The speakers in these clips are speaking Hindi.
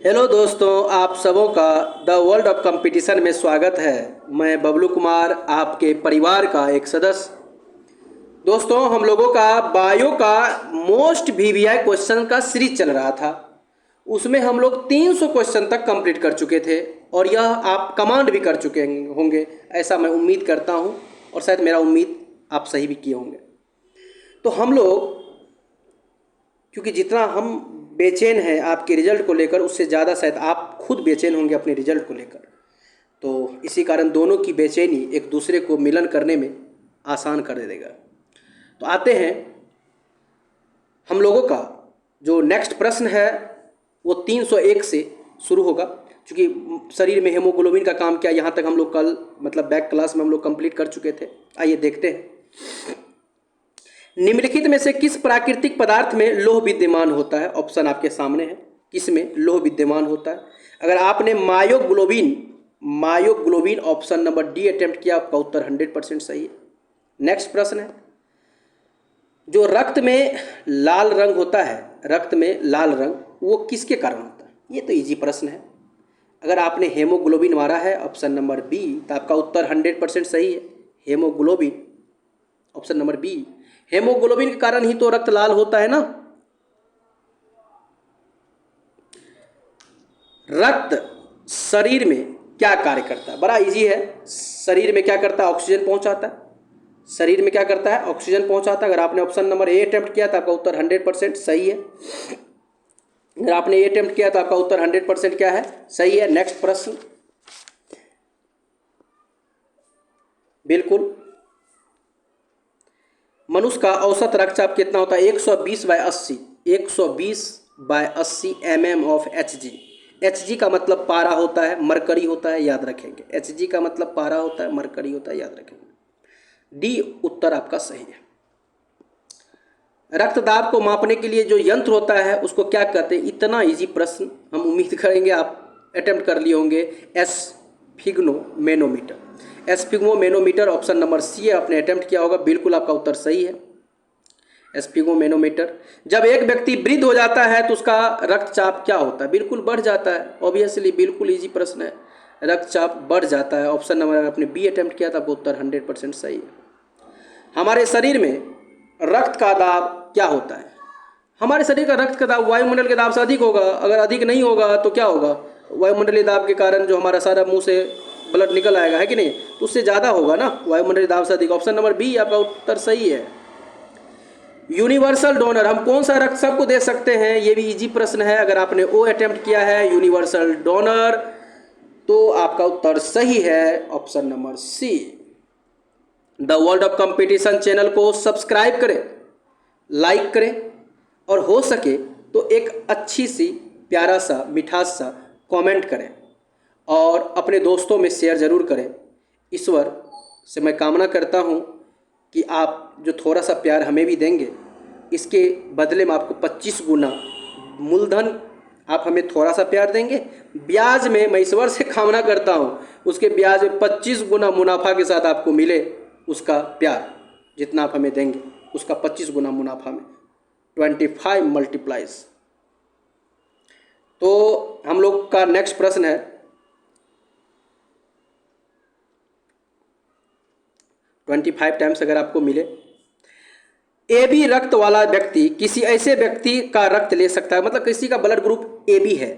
हेलो दोस्तों, आप सबों का द वर्ल्ड ऑफ कंपटीशन में स्वागत है। मैं बबलू कुमार, आपके परिवार का एक सदस्य। दोस्तों, हम लोगों का बायो का मोस्ट वीवीआई क्वेश्चन का सीरीज चल रहा था। उसमें हम लोग 300 क्वेश्चन तक कंप्लीट कर चुके थे और यह आप कमांड भी कर चुके होंगे, ऐसा मैं उम्मीद करता हूं और शायद मेरा उम्मीद आप सही भी किए होंगे। तो हम लोग, क्योंकि जितना हम बेचैन हैं आपके रिजल्ट को लेकर, उससे ज़्यादा शायद आप खुद बेचैन होंगे अपने रिजल्ट को लेकर। तो इसी कारण दोनों की बेचैनी एक दूसरे को मिलन करने में आसान कर देगा। तो आते हैं, हम लोगों का जो नेक्स्ट प्रश्न है वो 301 से शुरू होगा। क्योंकि शरीर में हेमोग्लोबिन का काम क्या, यहाँ तक हम लोग कल बैक क्लास में हम लोग कंप्लीट कर चुके थे। आइए देखते हैं, निम्नलिखित में से किस प्राकृतिक पदार्थ में लोह विद्यमान होता है। ऑप्शन आपके सामने है, किस में लोह विद्यमान होता है। अगर आपने myoglobin option number D attempt किया, आपका उत्तर 100% सही है। नेक्स्ट प्रश्न है, जो रक्त में लाल रंग होता है, रक्त में लाल रंग वो किसके कारण होता है। ये तो इजी प्रश्न है। अगर आपने हेमोग्लोबिन मारा है ऑप्शन नंबर बी, तो आपका उत्तर 100% सही है। Haemoglobin option number B, haemoglobin के कारण ही तो रक्त लाल होता है ना। रक्त शरीर में क्या कार्य करता है, बड़ा इजी है। शरीर में क्या करता है, ऑक्सीजन पहुंचाता है। शरीर में क्या करता है, ऑक्सीजन पहुंचाता है। अगर आपने ऑप्शन नंबर ए अटेम्प्ट किया तो आपका उत्तर 100% सही है। अगर आपने ए अटेम्प्ट किया तो आपका उत्तर 100% क्या है, सही है। नेक्स्ट प्रश्न, बिल्कुल, मनुष्य का औसत रक्तचाप कितना होता है। 120/80, 120/80 mm ऑफ Hg। Hg का मतलब पारा होता है, मरकरी होता है, याद रखेंगे। Hg का मतलब पारा होता है, मरकरी होता है, याद रखेंगे। डी उत्तर आपका सही है। रक्तदाब को मापने के लिए जो यंत्र होता है उसको क्या कहते हैं। इतना इजी प्रश्न, हम उम्मीद करेंगे आप अटेम्प्ट कर लिए होंगे। एस्फिग्मोमेनोमीटर, एस्फिग्मोमेनोमीटर ऑप्शन नंबर सी है, आपने अटेम्प्ट किया होगा। बिल्कुल आपका उत्तर सही है, एस्फिग्मोमेनोमीटर। जब एक व्यक्ति वृद्ध हो जाता है तो उसका रक्तचाप क्या होता है, बिल्कुल बढ़ जाता है। ऑब्वियसली बिल्कुल इजी प्रश्न है, रक्तचाप बढ़ जाता है। ऑप्शन नंबर, अगर आपने बी अटेम्प्ट किया था, आपका उत्तर 100% सही है। हमारे शरीर में रक्त का दाब क्या होता है। हमारे शरीर का रक्त का दाब वायुमंडल के दाब से अधिक होगा। अगर अधिक नहीं होगा तो क्या होगा, वायुमंडलीय दाब के कारण जो हमारा सारा मुंह से ब्लड निकल आएगा, है कि नहीं, तो उससे ज़्यादा होगा ना, वायुमंडलीय दाब से अधिक। ऑप्शन नंबर बी आपका उत्तर सही है। यूनिवर्सल डोनर, हम कौन सा रक्त सबको दे सकते हैं, ये भी इजी प्रश्न है। अगर आपने ओ अटेम्प्ट किया है, यूनिवर्सल डोनर, तो आपका उत्तर सही है, option number C. The world of competition channel को सब्सक्राइब करें, लाइक करें और हो सके तो एक अच्छी सी प्यारा सा मिठास सा कमेंट करें और अपने दोस्तों में शेयर ज़रूर करें। ईश्वर से मैं कामना करता हूँ कि आप जो थोड़ा सा प्यार हमें भी देंगे, इसके बदले में आपको 25 गुना मूलधन आप हमें थोड़ा सा प्यार देंगे। ब्याज में मैं ईश्वर से कामना करता हूँ उसके ब्याज में 25 गुना मुनाफा के साथ आपको मिले। उसका प्यार जितना आप हमें देंगे, उसका 25 गुना मुनाफा में 25 मल्टीप्लाइज। तो हम लोग का नेक्स्ट प्रश्न है, 25 टाइम्स अगर आपको मिले। AB रक्त वाला व्यक्ति किसी ऐसे व्यक्ति का रक्त ले सकता है, मतलब किसी का ब्लड ग्रुप AB है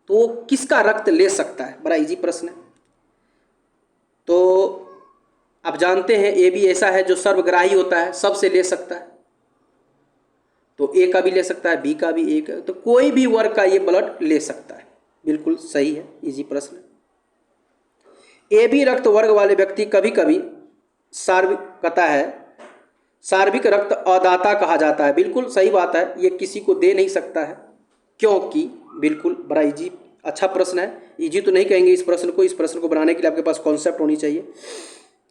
तो वो किसका रक्त ले सकता है, बड़ा इजी प्रश्न है। तो आप जानते हैं AB ऐसा है जो सर्वग्राही होता है, सबसे ले सकता है। तो A का भी ले सकता है, B का भी, A का, तो कोई भी वर्ग का ये ब्लड ले सकता है। बिल्कुल सही है, इजी प्रश्न है। AB रक्त वर्ग वाले व्यक्ति कभी कभी सार्विक रक्त अदाता कहा जाता है। बिल्कुल सही बात है, ये किसी को दे नहीं सकता है, क्योंकि बिल्कुल बड़ा इजी अच्छा प्रश्न है। इजी तो नहीं कहेंगे इस प्रश्न को, इस प्रश्न को बनाने के लिए आपके पास कॉन्सेप्ट होनी चाहिए।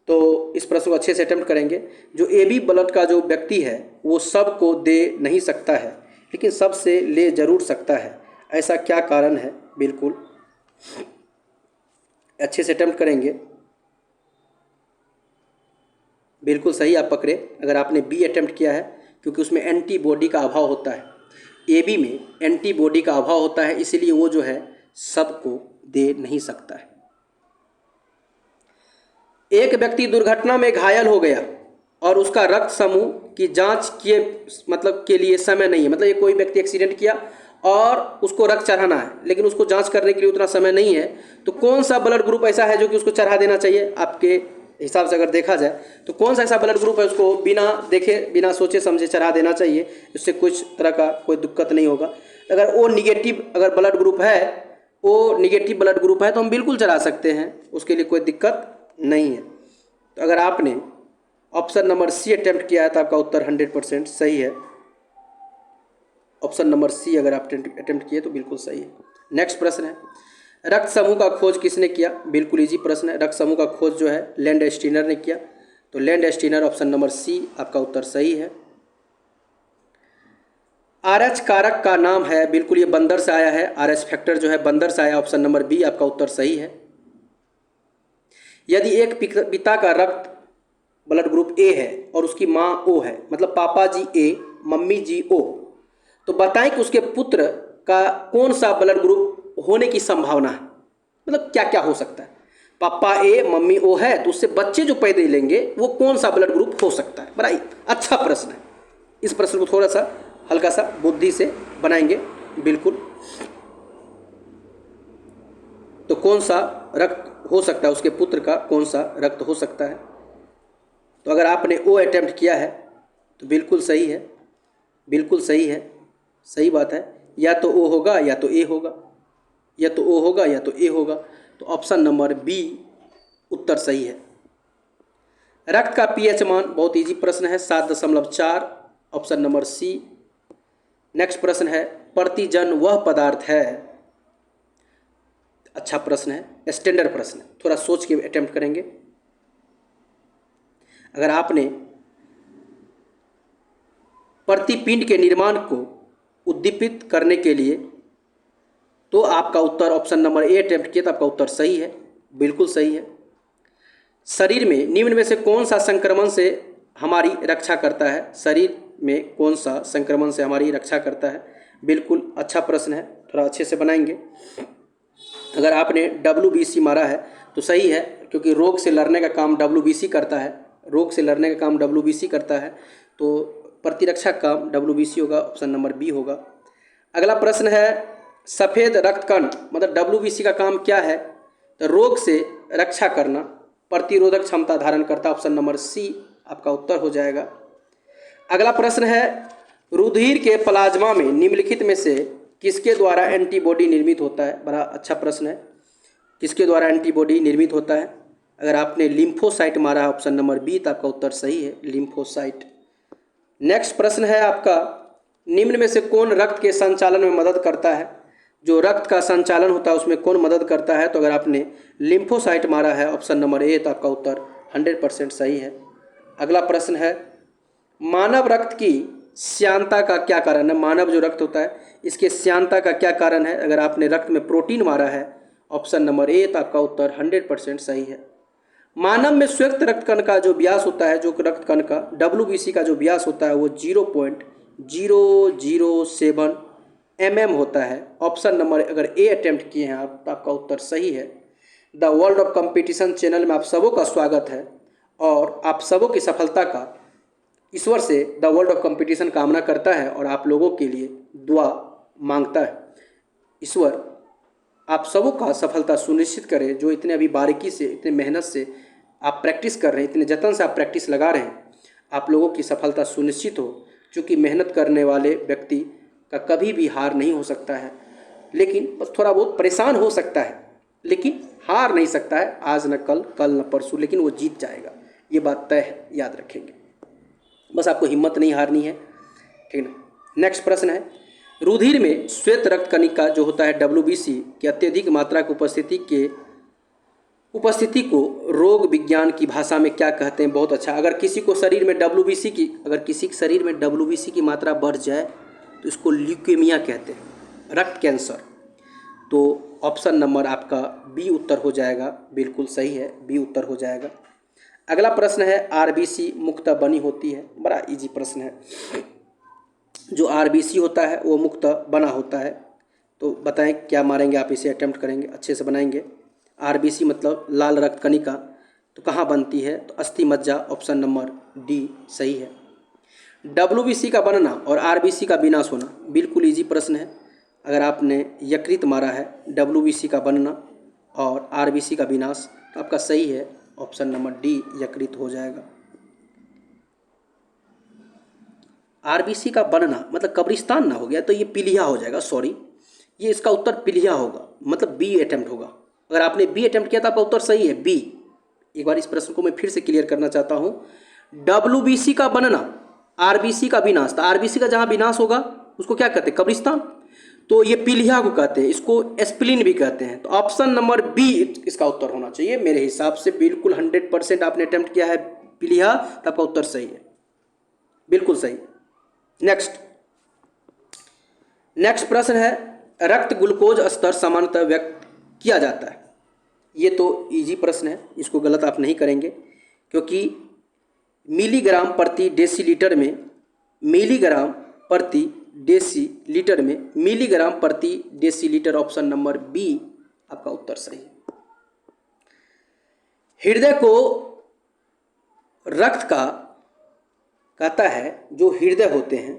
तो इस प्रश्न को अच्छे से अटेम्प्ट करेंगे। जो AB ब्लड का जो व्यक्ति है वो सबको दे नहीं सकता है, लेकिन सबसे ले जरूर सकता है। ऐसा क्या कारण है, बिल्कुल अच्छे से अटेम्प्ट करेंगे। बिल्कुल सही आप पकड़े अगर आपने B अटेम्प्ट किया है, क्योंकि उसमें एंटीबॉडी का अभाव होता है। AB में एंटीबॉडी का अभाव होता है, इसीलिए वो जो है सबको दे नहीं सकता है। एक व्यक्ति दुर्घटना में घायल हो गया और उसका रक्त समूह की जांच के लिए समय नहीं है, मतलब ये कोई व्यक्ति एक्सीडेंट किया और उसको रक्त चढ़ाना है लेकिन उसको जांच करने के लिए उतना समय नहीं है, तो कौन सा ब्लड ग्रुप ऐसा है जो कि उसको चढ़ा देना चाहिए? आपके हिसाब से अगर देखा जाए तो कौन सा ऐसा ब्लड ग्रुप है उसको बिना देखे बिना सोचे समझे चढ़ा देना चाहिए, इससे कुछ तरह का कोई दिक्कत नहीं होगा। अगर ओ निगेटिव अगर ब्लड ग्रुप है, ओ निगेटिव ब्लड ग्रुप है तो हम बिल्कुल चढ़ा सकते हैं, उसके लिए कोई दिक्कत नहीं है। तो अगर आपने ऑप्शन नंबर सी अटेम्प्ट किया है तो आपका उत्तर 100% सही है। ऑप्शन नंबर सी अगर आप अटेम्प्ट किए तो बिल्कुल सही है। नेक्स्ट प्रश्न है, रक्त समूह का खोज किसने किया? बिल्कुल इजी प्रश्न है। रक्त समूह का खोज जो है लैंड स्टीनर ने किया, तो Landsteiner option number C आपका उत्तर सही है। RH कारक का नाम है, बिल्कुल ये बंदर से आया है, RH फैक्टर जो है बंदर से आया, ऑप्शन नंबर बी आपका उत्तर सही है। यदि एक पिता का रक्त ब्लड ग्रुप ए है और उसकी माँ ओ है, मतलब पापा जी ए मम्मी जी ओ, तो बताएं कि उसके पुत्र का कौन सा ब्लड ग्रुप होने की संभावना है, मतलब क्या क्या हो सकता है। पापा ए मम्मी ओ है तो उससे बच्चे जो पैदा लेंगे वो कौन सा ब्लड ग्रुप हो सकता है? बड़ा अच्छा प्रश्न है। इस प्रश्न को थोड़ा सा हल्का सा बुद्धि से बनाएंगे। बिल्कुल, तो कौन सा रक्त हो सकता है, उसके पुत्र का कौन सा रक्त हो सकता है? तो अगर आपने ओ अटेम्प्ट किया है तो बिल्कुल सही है, बिल्कुल सही है, सही बात है। या तो ओ होगा या तो ए होगा, या तो ओ होगा या तो ए होगा, तो ऑप्शन नंबर बी उत्तर सही है। रक्त का पीएच मान बहुत इजी प्रश्न है, 7.4, ऑप्शन नंबर सी। नेक्स्ट प्रश्न है, प्रतिजन वह पदार्थ है, अच्छा प्रश्न है, स्टैंडर्ड प्रश्न है, थोड़ा सोच के अटेम्प्ट करेंगे। अगर आपने प्रतिपिंड के निर्माण को उद्दीपित करने के लिए तो आपका उत्तर ऑप्शन नंबर ए अटेम्प्ट किया तो आपका उत्तर सही है, बिल्कुल सही है। शरीर में निम्न में से कौन सा संक्रमण से हमारी रक्षा करता है? शरीर में कौन सा संक्रमण से हमारी रक्षा करता है? बिल्कुल अच्छा प्रश्न है, थोड़ा अच्छे से बनाएंगे। अगर आपने WBC मारा है तो सही है, क्योंकि रोग से लड़ने का काम WBC करता है, रोग से लड़ने का काम WBC करता है, तो प्रतिरक्षा काम WBC होगा, ऑप्शन नंबर बी होगा। अगला प्रश्न है, सफ़ेद रक्तकण मतलब WBC का काम क्या है? तो रोग से रक्षा करना, प्रतिरोधक क्षमता धारण करता, ऑप्शन नंबर सी आपका उत्तर हो जाएगा। अगला प्रश्न है, रुधिर के प्लाज्मा में निम्नलिखित में से किसके द्वारा एंटीबॉडी निर्मित होता है? बड़ा अच्छा प्रश्न है, किसके द्वारा एंटीबॉडी निर्मित होता है? अगर आपने लिम्फोसाइट मारा है ऑप्शन नंबर बी तो आपका उत्तर सही है, लिम्फोसाइट। नेक्स्ट प्रश्न है आपका, निम्न में से कौन रक्त के संचालन में मदद करता है? जो रक्त का संचालन होता है उसमें कौन मदद करता है? तो अगर आपने लिम्फोसाइट मारा है ऑप्शन नंबर ए तो आपका उत्तर 100% सही है। अगला प्रश्न है, मानव रक्त की श्यानता का क्या कारण है? मानव जो रक्त होता है इसके श्यानता का क्या कारण है? अगर आपने रक्त में प्रोटीन मारा है ऑप्शन नंबर ए तो आपका उत्तर 100% सही है। मानव में श्वेत रक्त कण का जो व्यास होता है, जो रक्त कण का WBC का जो व्यास होता है वो 0.007 mm होता है। ऑप्शन नंबर अगर ए अटेम्प्ट किए हैं आप तो आपका उत्तर सही है। The world of competition channel में आप सबों का स्वागत है और आप सबों की सफलता का ईश्वर से द वर्ल्ड ऑफ कंपटीशन कामना करता है और आप लोगों के लिए दुआ मांगता है। ईश्वर आप सबों का सफलता सुनिश्चित करें, जो इतने अभी बारीकी से इतने मेहनत से आप प्रैक्टिस कर रहे हैं, इतने जतन से आप प्रैक्टिस लगा रहे हैं, आप लोगों की सफलता सुनिश्चित हो। क्योंकि मेहनत करने वाले व्यक्ति का कभी भी हार नहीं हो सकता है, लेकिन बस थोड़ा बहुत परेशान हो सकता है, लेकिन हार नहीं सकता है। आज न कल, कल न परसों, लेकिन वो जीत जाएगा, ये बात तय है, याद रखेंगे। बस आपको हिम्मत नहीं हारनी है, ठीक ना। नेक्स्ट प्रश्न है, रुधिर में श्वेत रक्त कणिका जो होता है WBC की अत्यधिक मात्रा की उपस्थिति को रोग विज्ञान की भाषा में क्या कहते हैं? बहुत अच्छा। अगर किसी को शरीर में WBC की मात्रा बढ़ जाए तो इसको ल्यूकेमिया कहते हैं, रक्त कैंसर। तो ऑप्शन नंबर आपका बी उत्तर हो जाएगा, बिल्कुल सही है, बी उत्तर हो जाएगा। अगला प्रश्न है, RBC मुक्त बनी होती है? बड़ा इजी प्रश्न है। जो RBC होता है वो मुक्त बना होता है, तो बताएं क्या मारेंगे आप, इसे अटेम्प्ट करेंगे, अच्छे से बनाएंगे। आरबीसी मतलब लाल रक्त कणिका, तो कहाँ बनती है, तो अस्थि मज्जा, ऑप्शन नंबर डी सही है। डब्ल्यूबीसी का बनना और आरबीसी का विनाश होना, बिल्कुल इजी प्रश्न है। अगर आपने यकृत मारा है, डब्ल्यूबीसी का बनना और आरबीसी का विनाश, तो आपका सही है ऑप्शन नंबर डी यकृत हो जाएगा। आरबीसी का बनना मतलब कब्रिस्तान ना हो गया तो ये पीलिया हो जाएगा, सॉरी, ये इसका उत्तर पीलिया होगा, मतलब बी अटेम्प्ट होगा। अगर आपने बी अटेम्प्ट किया तो आपका उत्तर सही है बी। एक बार इस प्रश्न को मैं फिर से क्लियर करना चाहता हूँ। डब्ल्यूबीसी का बनना, आरबीसी का विनाश, तो आरबीसी का जहाँ विनाश होगा उसको क्या कहते हैं, कब्रिस्तान, तो ये पीलिया को कहते हैं, इसको एस्प्लिन भी कहते हैं। तो ऑप्शन नंबर बी इसका उत्तर होना चाहिए मेरे हिसाब से। बिल्कुल 100% आपने अटेम्प्ट किया है पीलिया, तो आपका उत्तर सही है, बिल्कुल सही। नेक्स्ट प्रश्न है, रक्त ग्लूकोज स्तर सामान्यतः व्यक्त किया जाता है। ये तो इजी प्रश्न है, इसको गलत आप नहीं करेंगे, क्योंकि मिलीग्राम प्रति डेसीलीटर में, मिलीग्राम प्रति डेसीलीटर में, मिलीग्राम प्रति डेसीलीटर, ऑप्शन नंबर बी आपका उत्तर सही है। हृदय को रक्त का कहता है, जो हृदय होते हैं,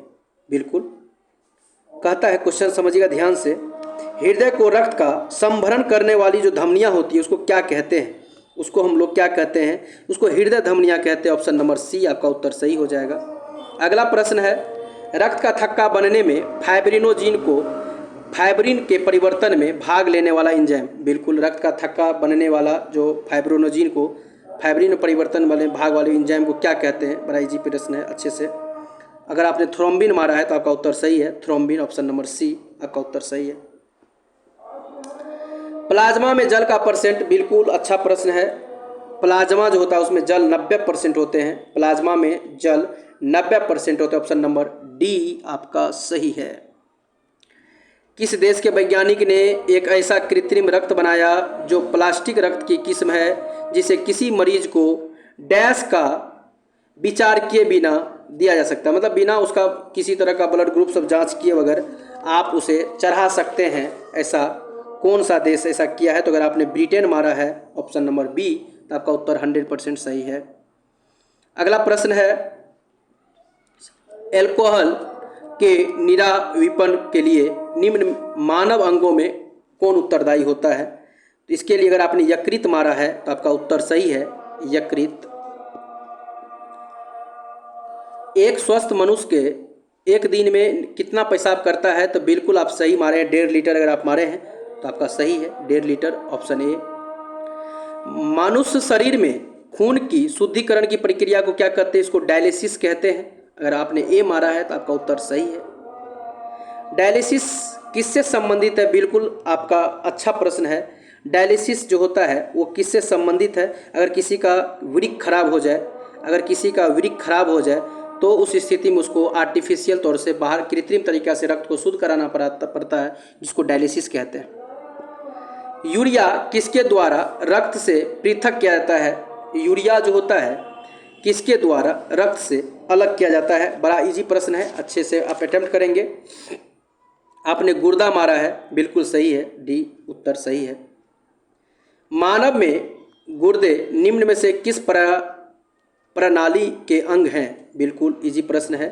बिल्कुल कहता है, क्वेश्चन समझिएगा ध्यान से, हृदय को रक्त का संभरण करने वाली जो धमनियां होती है उसको क्या कहते हैं, उसको हम लोग क्या कहते हैं, उसको हृदय धमनियां कहते हैं, ऑप्शन नंबर सी आपका उत्तर सही हो जाएगा। अगला प्रश्न है, रक्त का थक्का बनने में फाइब्रिनोजिन को, फाइब्रिन के परिवर्तन में भाग लेने वाला एंजाइम, बिल्कुल रक्त का थक्का बनने वाला जो फाइब्रिनोजिन को फाइब्रिन परिवर्तन वाले भाग वाले एंजाइम को क्या कहते हैं, बड़ा इजी प्रश्न है, अच्छे से। अगर आपने थ्रोम्बिन मारा है तो आपका उत्तर सही है, थ्रोम्बिन, ऑप्शन नंबर सी आपका उत्तर सही है। प्लाज्मा में जल का परसेंट, बिल्कुल अच्छा प्रश्न है। प्लाज्मा जो होता है उसमें जल 90% होते हैं, प्लाज्मा में जल 90% होते हैं, ऑप्शन नंबर डी आपका सही है। किस देश के वैज्ञानिक ने एक ऐसा कृत्रिम रक्त बनाया जो प्लास्टिक रक्त की किस्म है, जिसे किसी मरीज को डैश का विचार किए बिना दिया जा सकता है, मतलब बिना उसका किसी तरह का ब्लड ग्रुप सब जांच किए बगैर आप उसे चढ़ा सकते हैं, ऐसा कौन सा देश ऐसा किया है, तो अगर आपने ब्रिटेन मारा है, ऑप्शन नंबर बी, तो आपका उत्तर 100% सही है। अगला प्रश्न है, एल्कोहल के निरावीपन के लिए निम्न मानव अंगों में कौन उत्तरदायी होता है, तो इसके लिए अगर आपने यकृत मारा है तो आपका उत्तर सही है यकृत। एक स्वस्थ मनुष्य के एक दिन में कितना पेशाब करता है, तो बिल्कुल आप सही मारे हैं, 1.5 लीटर अगर आप मारे हैं तो आपका सही है 1.5 लीटर, ऑप्शन ए। मनुष्य शरीर में खून की शुद्धिकरण की प्रक्रिया को क्या कहते हैं, इसको डायलिसिस कहते हैं, अगर आपने ए मारा है तो आपका उत्तर सही है। डायलिसिस किससे संबंधित है, बिल्कुल आपका अच्छा प्रश्न है। डायलिसिस जो होता है वो किससे संबंधित है, अगर किसी का वृक्क खराब हो जाए, अगर किसी का वृक्क खराब हो जाए तो उस स्थिति में उसको आर्टिफिशियल तौर से बाहर कृत्रिम तरीका से रक्त को शुद्ध कराना पड़ता है, जिसको डायलिसिस कहते हैं। यूरिया किसके द्वारा रक्त से पृथक किया जाता है, यूरिया जो होता है किसके द्वारा रक्त से अलग किया जाता है, बड़ा इजी प्रश्न है, अच्छे से आप अटेम्प्ट करेंगे। आपने गुर्दा मारा है, बिल्कुल सही है, डी उत्तर सही है। मानव में गुर्दे निम्न में से किस प्रणाली के अंग हैं, बिल्कुल इजी प्रश्न है।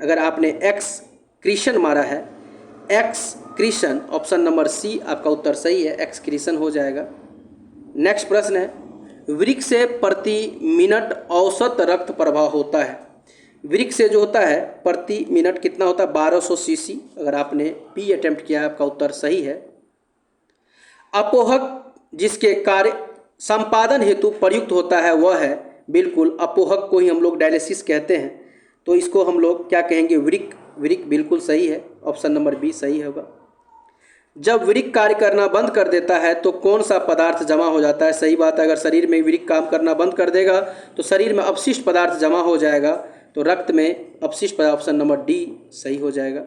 अगर आपने एक्सक्रीशन मारा है, एक्सक्रीशन, ऑप्शन नंबर सी आपका उत्तर सही है, एक्सक्रीशन हो जाएगा। नेक्स्ट प्रश्न है, वृक्क से प्रति मिनट औसत रक्त प्रवाह होता है, वृक्क से जो होता है प्रति मिनट कितना होता है, 1200 सीसी, अगर आपने पी अटेम्प्ट किया है आपका उत्तर सही है। अपोहक जिसके कार्य संपादन हेतु प्रयुक्त होता है वह है, बिल्कुल अपोहक को ही हम लोग डायलिसिस कहते हैं, तो इसको हम लोग क्या कहेंगे, वृक्क, वृक्क बिल्कुल सही है, ऑप्शन नंबर बी सही होगा। जब वृक्क कार्य करना बंद कर देता है तो कौन सा पदार्थ जमा हो जाता है, सही बात है, अगर शरीर में वृक्क काम करना बंद कर देगा तो शरीर में अपशिष्ट पदार्थ जमा हो जाएगा, तो रक्त में अपशिष्ट पदार्थ, ऑप्शन नंबर डी सही हो जाएगा।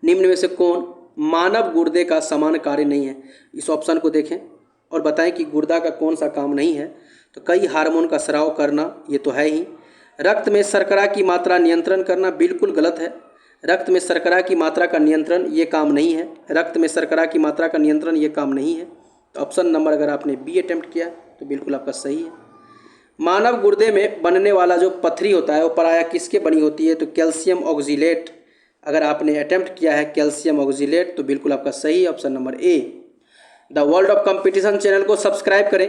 निम्न में से कौन मानव गुर्दे का समान कार्य नहीं है, इस ऑप्शन को देखें और बताएं कि गुर्दा का कौन सा काम नहीं है, तो कई हार्मोन का स्राव करना, ये तो है ही। रक्त में शर्करा की मात्रा नियंत्रण करना, बिल्कुल गलत है, रक्त में शर्करा की मात्रा का नियंत्रण, ये काम नहीं है। रक्त में शर्करा की मात्रा का नियंत्रण ये काम नहीं है। तो ऑप्शन नंबर अगर आपने बी अटेम्प्ट किया तो बिल्कुल आपका सही है। मानव गुर्दे में बनने वाला जो पथरी होता है वो प्रायः किसके बनी होती है? तो कैल्शियम ऑक्जिलेट। अगर आपने अटेम्प्ट किया है कैल्शियम ऑक्जिलेट तो बिल्कुल आपका सही है, option number A. The world of competition channel को सब्सक्राइब करें,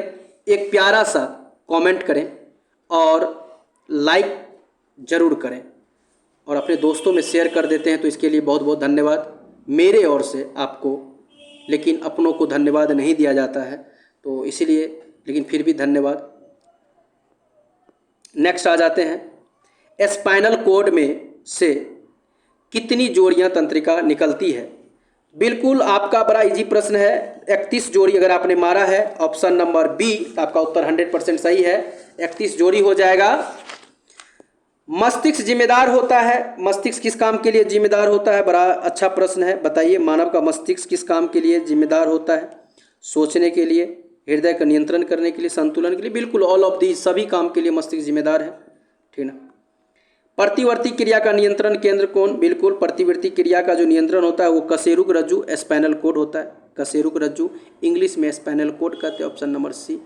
एक प्यारा सा कमेंट करें और लाइक ज़रूर करें और अपने दोस्तों में शेयर कर देते हैं तो इसके लिए बहुत बहुत धन्यवाद मेरे ओर से आपको। लेकिन अपनों को धन्यवाद नहीं दिया जाता है तो इसीलिए, लेकिन फिर भी धन्यवाद। नेक्स्ट आ जाते हैं, स्पाइनल कोड में से कितनी जोड़ियां तंत्रिका निकलती है? बिल्कुल आपका बड़ा इजी प्रश्न है। 31 जोड़ी अगर आपने मारा है ऑप्शन नंबर बी तो आपका उत्तर 100% सही है, 31 जोड़ी हो जाएगा। मस्तिष्क जिम्मेदार होता है, मस्तिष्क किस काम के लिए जिम्मेदार होता है? बड़ा अच्छा प्रश्न है, बताइए। मानव का मस्तिष्क किस काम के लिए जिम्मेदार होता है? सोचने के लिए, हृदय का नियंत्रण करने के लिए, संतुलन के लिए। बिल्कुल ऑल ऑफ दी, सभी काम के लिए मस्तिष्क जिम्मेदार है, ठीक ना। प्रतिवर्ती क्रिया का नियंत्रण केंद्र कौन? बिल्कुल प्रतिवर्ती क्रिया का जो नियंत्रण होता है वो कशेरुक रज्जु स्पाइनल कोड होता है। कशेरुक रज्जु, इंग्लिश में स्पाइनल कोड कहते हैं, ऑप्शन नंबर सी।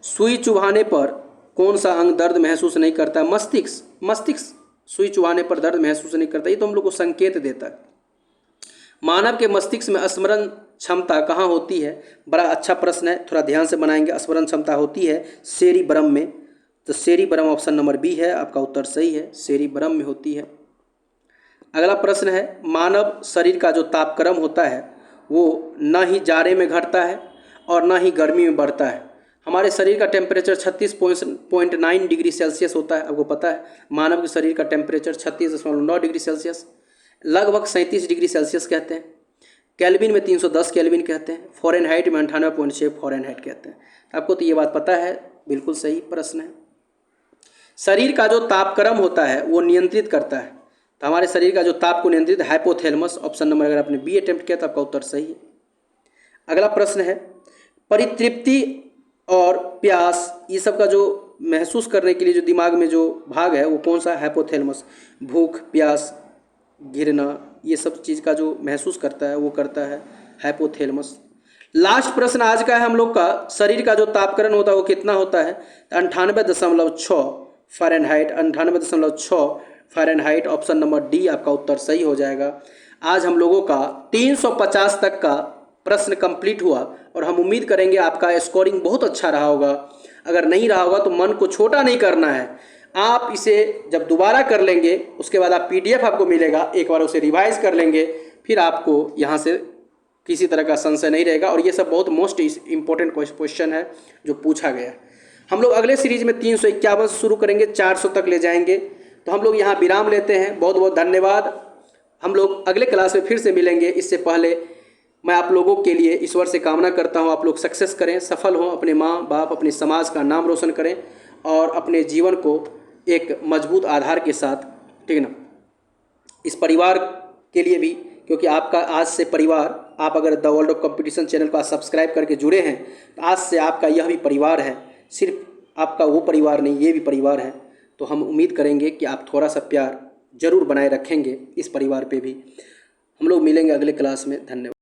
सुई चुभाने पर कौन सा अंग दर्द महसूस नहीं करता है? मस्तिष्क। मस्तिष्क सुई चुभाने पर दर्द महसूस नहीं करता, ये तो हम लोग को संकेत देता है। मानव के मस्तिष्क में स्मरण क्षमता कहाँ होती है? बड़ा अच्छा प्रश्न है, थोड़ा ध्यान से बनाएंगे। स्मरण क्षमता होती है सेरिब्रम में, तो सेरिब्रम ऑप्शन नंबर बी है, आपका उत्तर सही है, सेरिब्रम में होती है। अगला प्रश्न है, मानव शरीर का जो तापक्रम होता है वो न ही जाड़े में घटता है और न ही गर्मी में बढ़ता है। हमारे शरीर का टेम्परेचर 36.9 डिग्री सेल्सियस होता है, आपको पता है। मानव के शरीर का टेम्परेचर 36.9 डिग्री सेल्सियस, लगभग 37 डिग्री सेल्सियस कहते हैं। केल्विन में 310 केल्विन कहते हैं। फ़ारेनहाइट में 98.6 फ़ारेनहाइट कहते हैं। आपको तो ये बात पता है, बिल्कुल सही प्रश्न है। शरीर का जो तापक्रम होता है वो नियंत्रित करता है, तो हमारे शरीर का जो ताप को नियंत्रित हाइपोथैलेमस, ऑप्शन नंबर अगर आपने बी अटेम्प्ट किया तो आपका उत्तर सही है। अगला प्रश्न है, परितृप्ति और प्यास, ये सब का जो महसूस करने के लिए जो दिमाग में जो भाग है वो कौन सा? हाइपोथैलेमस। भूख, प्यास, घिरना, ये सब चीज़ का जो महसूस करता है वो करता है हाइपोथैलेमस। लास्ट प्रश्न आज का है हम लोग का, शरीर का जो तापक्रम होता है वो कितना होता है? 98.6 Fahrenheit, 98.6 Fahrenheit, option number D आपका उत्तर सही हो जाएगा। आज हम लोगों का 350 तक का प्रश्न कंप्लीट हुआ और हम उम्मीद करेंगे आपका स्कोरिंग बहुत अच्छा रहा होगा। अगर नहीं रहा होगा तो मन को छोटा नहीं करना है, आप इसे जब दोबारा कर लेंगे उसके बाद आप PDF आपको मिलेगा, एक बार उसे रिवाइज कर लेंगे, फिर आपको यहाँ से किसी तरह का संशय नहीं रहेगा। और ये सब बहुत मोस्ट इम्पोर्टेंट क्वेश्चन है जो पूछा गया है। हम लोग अगले सीरीज में 351 से शुरू करेंगे, 400 तक ले जाएंगे। तो हम लोग यहाँ विराम लेते हैं, बहुत बहुत धन्यवाद। हम लोग अगले क्लास में फिर से मिलेंगे। इससे पहले मैं आप लोगों के लिए ईश्वर से कामना करता हूँ आप लोग सक्सेस करें, सफल हों, अपने माँ बाप, अपने समाज का नाम रोशन करें और अपने जीवन को एक मजबूत आधार के साथ, ठीक ना, इस परिवार के लिए भी, क्योंकि आपका आज से परिवार, आप अगर the world of competition channel को सब्सक्राइब करके जुड़े हैं तो आज से आपका यह भी परिवार है, सिर्फ आपका वो परिवार नहीं, ये भी परिवार है। तो हम उम्मीद करेंगे कि आप थोड़ा सा प्यार जरूर बनाए रखेंगे इस परिवार पे भी। हम लोग मिलेंगे अगले क्लास में, धन्यवाद।